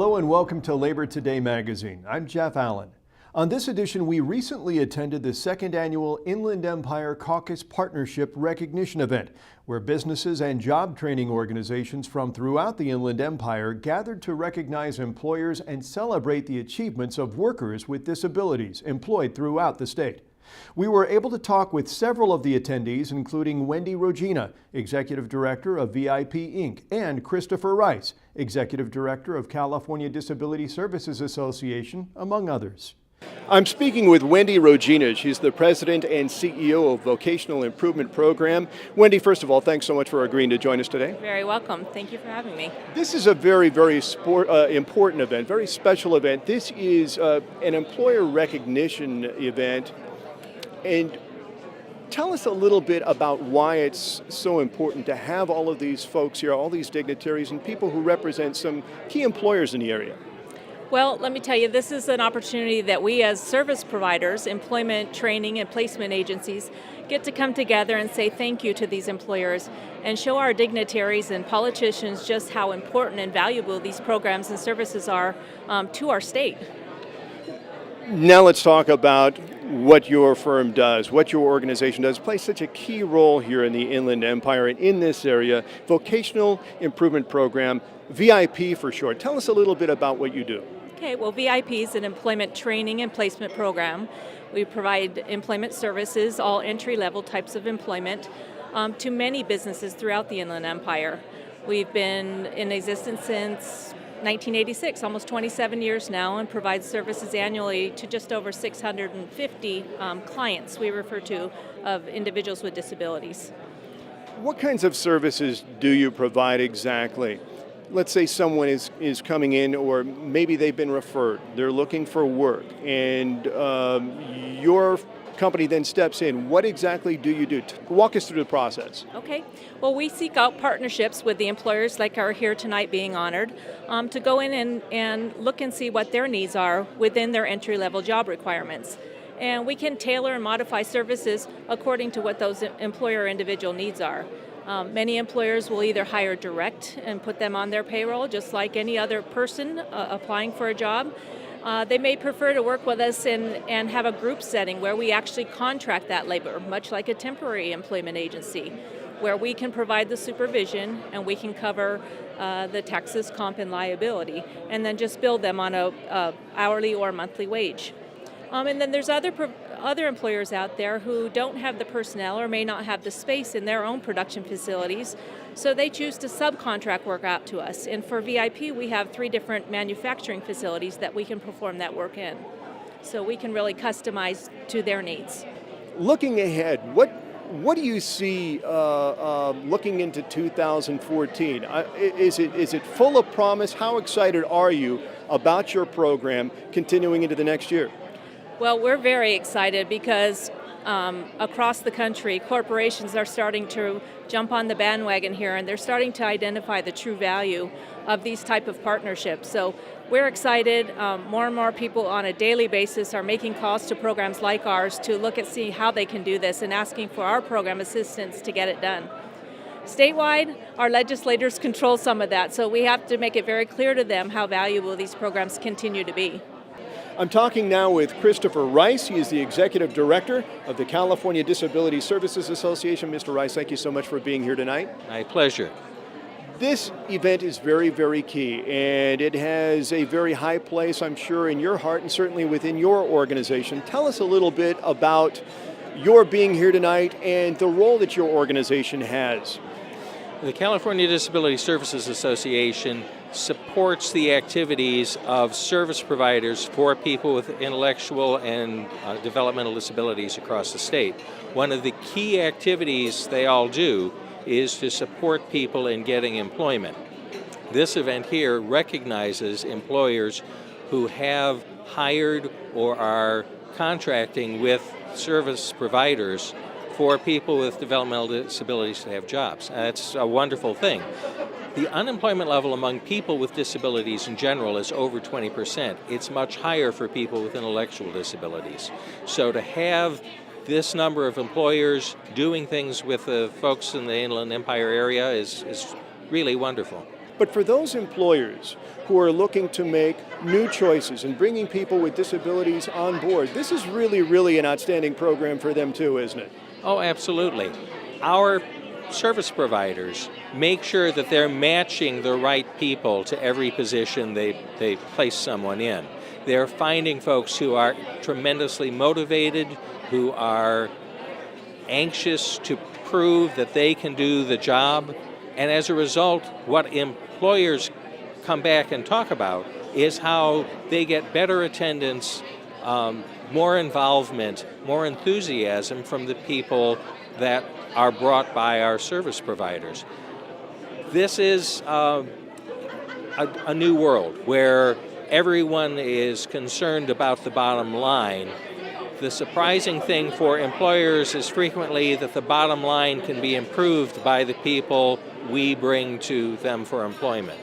Hello and welcome to Labor Today magazine. I'm Jeff Allen. On this edition, we recently attended the second annual Inland Empire Caucus Partnership Recognition event, where businesses and job training organizations from throughout the Inland Empire gathered to recognize employers and celebrate the achievements of workers with disabilities employed throughout the state. We were able to talk with several of the attendees, including Wendy Rogina, Executive Director of VIP Inc., and Christopher Rice, Executive Director of California Disability Services Association, among others. I'm speaking with Wendy Rogina. She's the President and CEO of Vocational Improvement Program. Wendy, first of all, thanks so much for agreeing to join us today. Very welcome. Thank you for having me. This is a very important event, very special event. This is an employer recognition event. And tell us a little bit about why it's so important to have all of these folks here, all these dignitaries and people who represent some key employers in the area. Well, let me tell you, this is an opportunity that we as service providers, employment, training, and placement agencies get to come together and say thank you to these employers and show our dignitaries and politicians just how important and valuable these programs and services are to our state. Now let's talk about what your firm does, what your organization does. It plays such a key role here in the Inland Empire and in this area. Vocational Improvement Program, VIP for short. Tell us a little bit about what you do. Okay, well, VIP is an employment training and placement program. We provide employment services, all entry-level types of employment, to many businesses throughout the Inland Empire. We've been in existence since 1986, almost 27 years now, and provide services annually to just over 650 clients we refer to of individuals with disabilities. What kinds of services do you provide exactly? Let's say someone is coming in, or maybe they've been referred, they're looking for work, and your company then steps in. What exactly do you do? Walk us through the process. Okay. Well, we seek out partnerships with the employers like are here tonight being honored to go in and look and see what their needs are within their entry-level job requirements. And we can tailor and modify services according to what those employer individual needs are. Many employers will either hire direct and put them on their payroll just like any other person applying for a job. They may prefer to work with us and have a group setting where we actually contract that labor, much like a temporary employment agency, where we can provide the supervision and we can cover the taxes, comp, and liability, and then just bill them on a hourly or monthly wage. And then there's other employers out there who don't have the personnel or may not have the space in their own production facilities, so they choose to subcontract work out to us. And for VIP, we have 3 different manufacturing facilities that we can perform that work in. So we can really customize to their needs. Looking ahead, what do you see looking into 2014? Is it full of promise? How excited are you about your program continuing into the next year? Well, we're very excited because across the country, corporations are starting to jump on the bandwagon here, and they're starting to identify the true value of these type of partnerships. So we're excited. More and more people on a daily basis are making calls to programs like ours to look at see how they can do this and asking for our program assistance to get it done. Statewide, our legislators control some of that, so we have to make it very clear to them how valuable these programs continue to be. I'm talking now with Christopher Rice. He is the Executive Director of the California Disability Services Association. Mr. Rice, thank you so much for being here tonight. My pleasure. This event is very, very key, and it has a very high place, I'm sure, in your heart and certainly within your organization. Tell us a little bit about your being here tonight and the role that your organization has. The California Disability Services Association supports the activities of service providers for people with intellectual and developmental disabilities across the state. One of the key activities they all do is to support people in getting employment. This event here recognizes employers who have hired or are contracting with service providers for people with developmental disabilities to have jobs. That's a wonderful thing. The unemployment level among people with disabilities in general is over 20%. It's much higher for people with intellectual disabilities. So to have this number of employers doing things with the folks in the Inland Empire area is really wonderful. But for those employers who are looking to make new choices and bringing people with disabilities on board, this is really an outstanding program for them too, isn't it? Oh, absolutely. Our service providers make sure that they're matching the right people to every position they place someone in. They're finding folks who are tremendously motivated, who are anxious to prove that they can do the job, and as a result, what employers come back and talk about is how they get better attendance, more involvement, more enthusiasm from the people that are brought by our service providers. This is a new world where everyone is concerned about the bottom line. The surprising thing for employers is frequently that the bottom line can be improved by the people we bring to them for employment.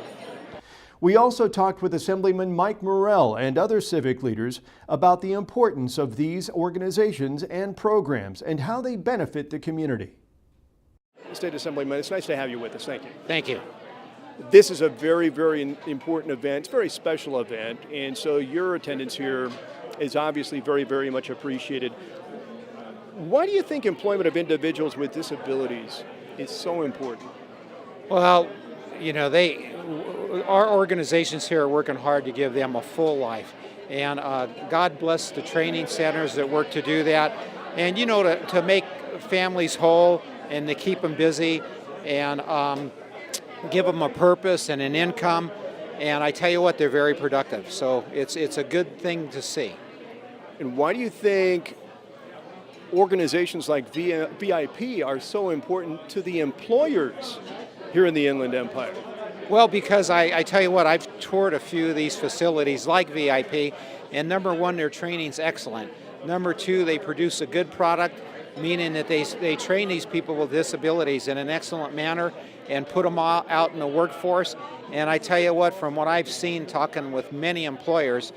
We also talked with Assemblyman Mike Morrell and other civic leaders about the importance of these organizations and programs and how they benefit the community. State Assemblyman, it's nice to have you with us. Thank you. Thank you. This is a very important event. It's a very special event, and so your attendance here is obviously very much appreciated. Why do you think employment of individuals with disabilities is so important? Well, you know, our organizations here are working hard to give them a full life, and God bless the training centers that work to do that, and you know, to make families whole and to keep them busy and give them a purpose and an income. And I tell you what, they're very productive. So it's a good thing to see. And why do you think organizations like VIP are so important to the employers here in the Inland Empire? Well, because I tell you what, I've toured a few of these facilities like VIP, and number one, their training's excellent. Number two, they produce a good product, meaning that they train these people with disabilities in an excellent manner and put them all out in the workforce. And I tell you what, from what I've seen talking with many employers,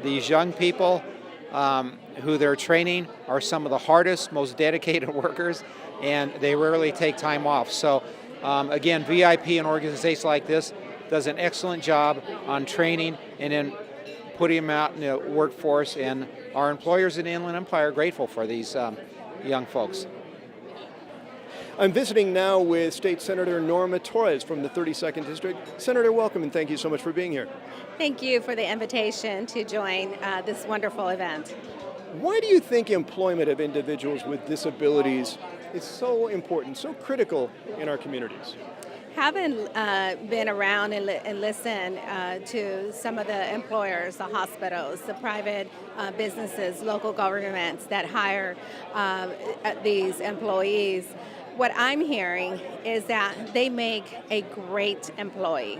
these young people who they're training are some of the hardest, most dedicated workers, and they rarely take time off. So again, VIP, an organization like this, does an excellent job on training and then putting them out in the workforce, and our employers in the Inland Empire are grateful for these young folks. I'm visiting now with State Senator Norma Torres from the 32nd District. Senator, welcome and thank you so much for being here. Thank you for the invitation to join this wonderful event. Why do you think employment of individuals with disabilities is so important, so critical in our communities? Having been around and listened to some of the employers, the hospitals, the private businesses, local governments that hire these employees, what I'm hearing is that they make a great employee.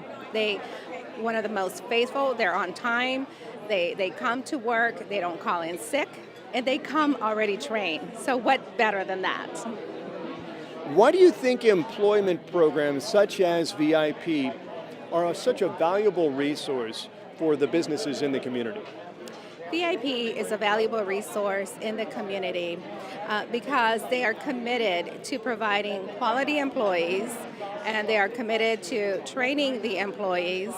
One of the most faithful, they're on time, they come to work, they don't call in sick, and they come already trained. So what better than that? Why do you think employment programs such as VIP are such a valuable resource for the businesses in the community? VIP is a valuable resource in the community because they are committed to providing quality employees and they are committed to training the employees.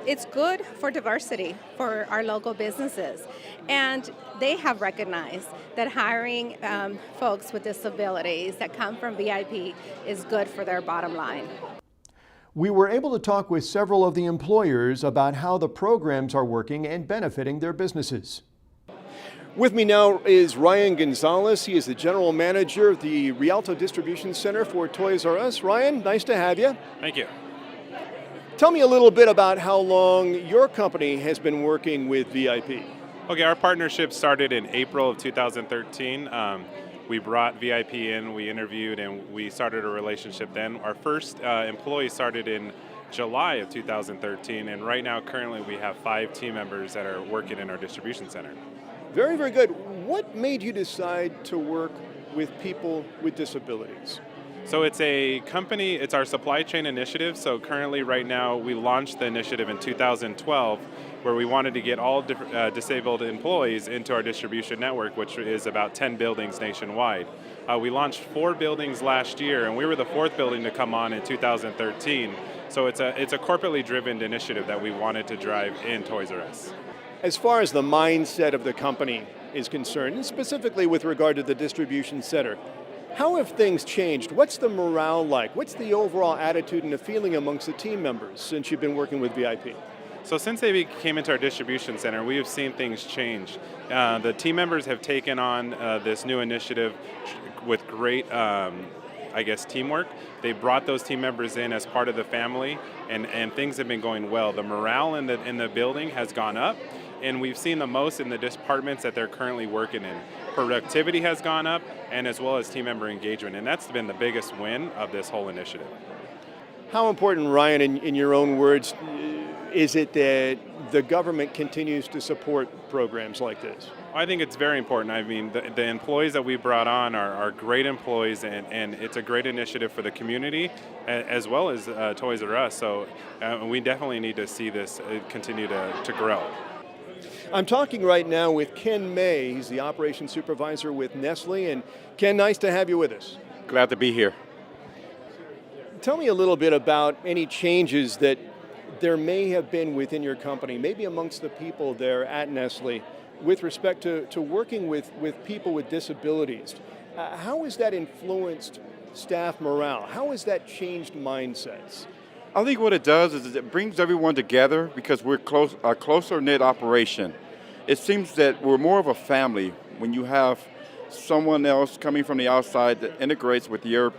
It's good for diversity for our local businesses. And they have recognized that hiring folks with disabilities that come from VIP is good for their bottom line. We were able to talk with several of the employers about how the programs are working and benefiting their businesses. With me now is Ryan Gonzalez. He is the general manager of the Rialto Distribution Center for Toys R Us. Ryan, nice to have you. Thank you. Tell me a little bit about how long your company has been working with VIP. Okay, our partnership started in April of 2013. We brought VIP in, we interviewed, and we started a relationship then. Our first employee started in July of 2013, and right now, currently, we have 5 team members that are working in our distribution center. Very, very good. What made you decide to work with people with disabilities? So it's a company, it's our supply chain initiative. So currently, right now, we launched the initiative in 2012, where we wanted to get all disabled employees into our distribution network, which is about 10 buildings nationwide. We launched 4 buildings last year, and we were the 4th building to come on in 2013. So it's a corporately driven initiative that we wanted to drive in Toys R Us. As far as the mindset of the company is concerned, and specifically with regard to the distribution center, how have things changed? What's the morale like? What's the overall attitude and the feeling amongst the team members since you've been working with VIP? So since they came into our distribution center, we have seen things change. The team members have taken on this new initiative with great, teamwork. They brought those team members in as part of the family, and things have been going well. The morale in the building has gone up, and we've seen the most in the departments that they're currently working in. Productivity has gone up, and as well as team member engagement, and that's been the biggest win of this whole initiative. How important, Ryan, in your own words, is it that the government continues to support programs like this? I think it's very important. I mean, the employees that we brought on are great employees, and it's a great initiative for the community as well as Toys R Us. So we definitely need to see this continue to grow. I'm talking right now with Ken May. He's the operations supervisor with Nestle. And Ken, nice to have you with us. Glad to be here. Tell me a little bit about any changes that there may have been within your company, maybe amongst the people there at Nestle, with respect to working with people with disabilities. How has that influenced staff morale? How has that changed mindsets? I think what it does is it brings everyone together because we're a closer-knit operation. It seems that we're more of a family when you have someone else coming from the outside that integrates with your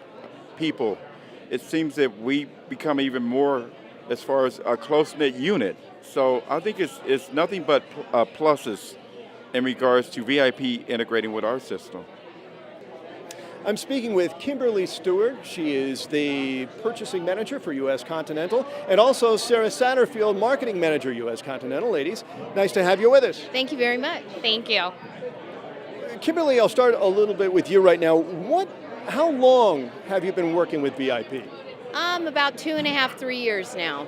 people. It seems that we become even more as far as a close-knit unit. So I think it's nothing but pluses in regards to VIP integrating with our system. I'm speaking with Kimberly Stewart. She is the purchasing manager for U.S. Continental, and also Sarah Satterfield, marketing manager, U.S. Continental. Ladies, nice to have you with us. Thank you very much. Thank you. Kimberly, I'll start a little bit with you right now. How long have you been working with VIP? About 2.5, 3 years now.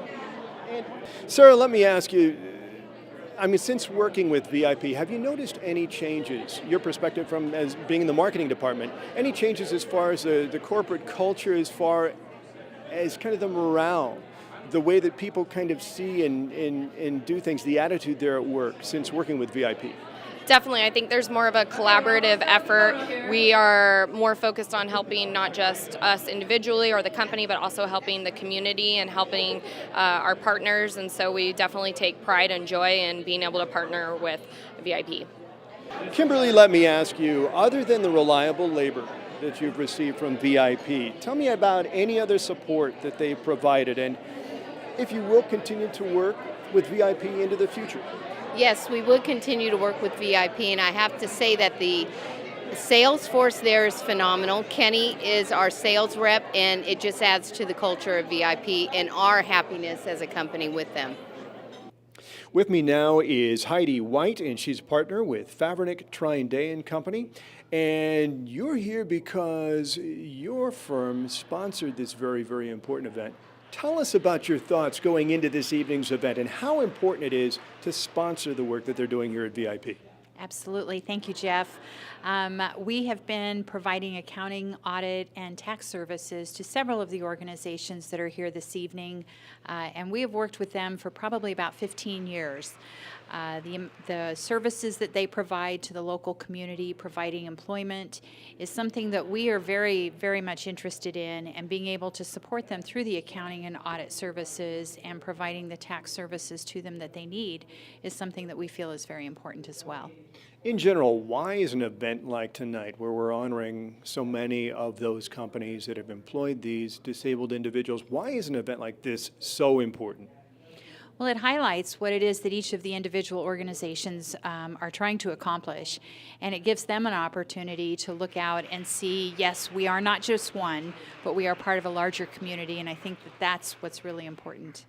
Sarah, let me ask you, since working with VIP, have you noticed any changes, your perspective from as being in the marketing department, any changes as far as the corporate culture, as far as kind of the morale, the way that people kind of see and do things, the attitude there at work since working with VIP? Definitely, I think there's more of a collaborative effort. We are more focused on helping not just us individually or the company, but also helping the community and helping our partners. And so we definitely take pride and joy in being able to partner with VIP. Kimberly, let me ask you, other than the reliable labor that you've received from VIP, tell me about any other support that they've provided, and if you will continue to work with VIP into the future. Yes, we would continue to work with VIP, and I have to say that the sales force there is phenomenal. Kenny is our sales rep, and it just adds to the culture of VIP and our happiness as a company with them. With me now is Heidi White, and she's a partner with Favernick, Trine Day & Company. And you're here because your firm sponsored this very, very important event. Tell us about your thoughts going into this evening's event and how important it is to sponsor the work that they're doing here at VIP. Absolutely. Thank you, Jeff. We have been providing accounting, audit, and tax services to several of the organizations that are here this evening, and we have worked with them for probably about 15 years. The services that they provide to the local community, providing employment, is something that we are very, very much interested in, and being able to support them through the accounting and audit services and providing the tax services to them that they need is something that we feel is very important as well. In general, why is an event like tonight, where we're honoring so many of those companies that have employed these disabled individuals, why is an event like this so important? Well, it highlights what it is that each of the individual organizations are trying to accomplish, and it gives them an opportunity to look out and see, yes, we are not just one, but we are part of a larger community, and I think that that's what's really important.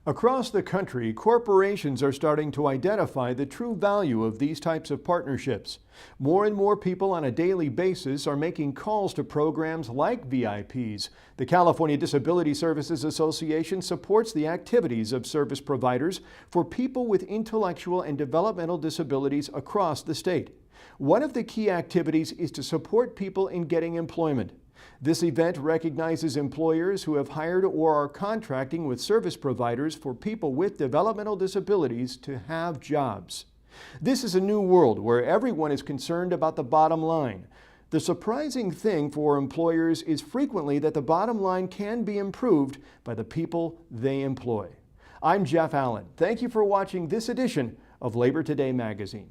Across the country, corporations are starting to identify the true value of these types of partnerships. More and more people on a daily basis are making calls to programs like VIP's. The California Disability Services Association supports the activities of service providers for people with intellectual and developmental disabilities across the state. One of the key activities is to support people in getting employment. This event recognizes employers who have hired or are contracting with service providers for people with developmental disabilities to have jobs. This is a new world where everyone is concerned about the bottom line. The surprising thing for employers is frequently that the bottom line can be improved by the people they employ. I'm Jeff Allen. Thank you for watching this edition of Labor Today magazine.